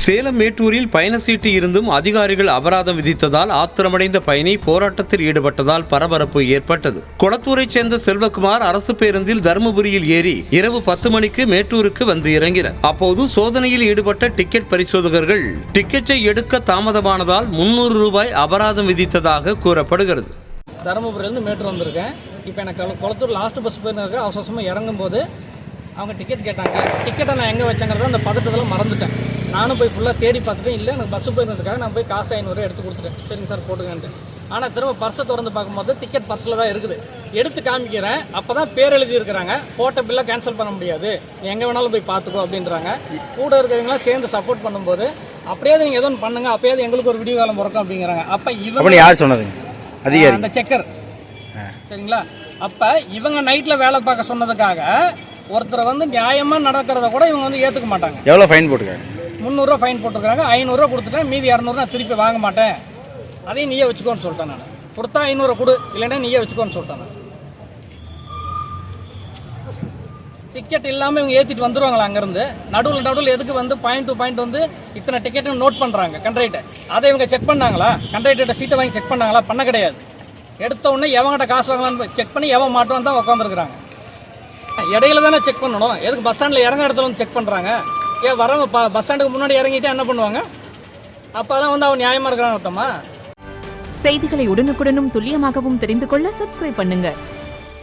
சேலம் மேட்டூரில் பயண சீட்டு இருந்தும் அதிகாரிகள் அபராதம் விதித்ததால் ஆத்திரமடைந்த பயணி போராட்டத்தில் ஈடுபட்டதால் பரபரப்பு ஏற்பட்டது. கொளத்தூரைச் சேர்ந்த செல்வகுமார் அரசு பேருந்தில் தருமபுரியில் ஏறி இரவு 10 மணிக்கு மேட்டூருக்கு வந்து இறங்கினார். அப்போது சோதனையில் ஈடுபட்ட டிக்கெட் பரிசோதகர்கள் டிக்கெட்டை எடுக்க தாமதமானதால் 300 ரூபாய் அபராதம் விதித்ததாக கூறப்படுகிறது. தருமபுரியிலேருந்து மேட்டூர் வந்திருக்கேன். இப்போ எனக்கு கொளத்தூர் லாஸ்ட் பஸ் போயிருக்க அவசரமாக இறங்கும் போது அவங்க டிக்கெட் கேட்டாங்க. டிக்கெட்டை நான் எங்கே வச்சேங்கிறத அந்த பதட்டத்தில் மறந்துட்டேன். நானும் போய் ஃபுல்லாக தேடி பார்த்துட்டேன். இல்லை எனக்கு பஸ்ஸு போயிருந்ததுக்காக நான் போய் காசு 500 எடுத்து கொடுத்துட்டேன். சரிங்க சார் போட்டுக்கன்ட்டு. ஆனால் திரும்ப பர்ஸை திறந்து பார்க்கும்போது டிக்கெட் பர்ஸில் தான் இருக்குது. எடுத்து காமிக்கிறேன். அப்போ தான் பேர் எழுதி இருக்கிறாங்க. போட்ட பில்லை கேன்சல் பண்ண முடியாது, எங்கே வேணாலும் போய் பார்த்துக்கோ அப்படின்றாங்க. கூட இருக்கிறவங்களாம் சேர்ந்து சப்போர்ட் பண்ணும்போது அப்படியே நீங்கள் எதுவும் பண்ணுங்க, அப்பயாவது எங்களுக்கு ஒரு விடிவு காலம் பிறக்கும் அப்படிங்கிறாங்க. அப்போ இவங்க யார் சொன்னது? அதிகாரி அந்த செக்கர். சரிங்களா? அப்போ இவங்க நைட்டில் வேலை பார்க்க சொன்னதுக்காக ஒருத்தரை வந்து நியாயமா நடக்கிறத கூட இவங்க வந்து ஏத்துக்க மாட்டாங்க. எவ்வளவு ஃபைன் போட்டுருக்காங்க? 300 ரூபா ஃபைன் போட்டுருக்காங்க. 500 ரூபா கொடுத்துட்டேன், மீதி 200 நான் திருப்பி வாங்க மாட்டேன், அதையும் நீயே வச்சுக்கோன்னு சொல்லிட்டேன். நான் கொடுத்தா 500 கொடு, இல்லைன்னா நீயே வச்சுக்கோன்னு சொல்லிட்டேன். டிக்கெட் இல்லாமல் இவங்க ஏற்றிட்டு வந்துடுவாங்களா அங்கேருந்து? நடுவில் எதுக்கு வந்து பாயிண்ட் டு பாயிண்ட் வந்து இத்தனை டிக்கெட்டு நோட் பண்ணுறாங்க கண்ட்ரைட்டர். அதை இவங்க செக் பண்ணாங்களா? கண்ட்ரைட்டர்கிட்ட சீட்டை வாங்கி செக் பண்ணாங்களா? பண்ண கிடையாது. எடுத்த உடனே எவங்கிட்ட காசு வாங்கலான்னு செக் பண்ணி எவன் மாட்டோன்னு தான் உட்காந்துருக்குறாங்க. இடையில தானே செக் பண்ணணும். எதுக்கு பஸ் ஸ்டாண்டில் இறங்க இடத்துல வந்து செக் பண்ணுறாங்க? ஏன் வரவங்க பஸ் ஸ்டாண்டுக்கு முன்னாடி இறங்கிட்டு என்ன பண்ணுவாங்க? அப்போதான் வந்து அவன் நியாயமாக இருக்கிறான்னு அர்த்தமா? செய்திகளை உடனுக்குடனும் துல்லியமாகவும் தெரிந்து கொள்ள சப்ஸ்கிரைப் பண்ணுங்க.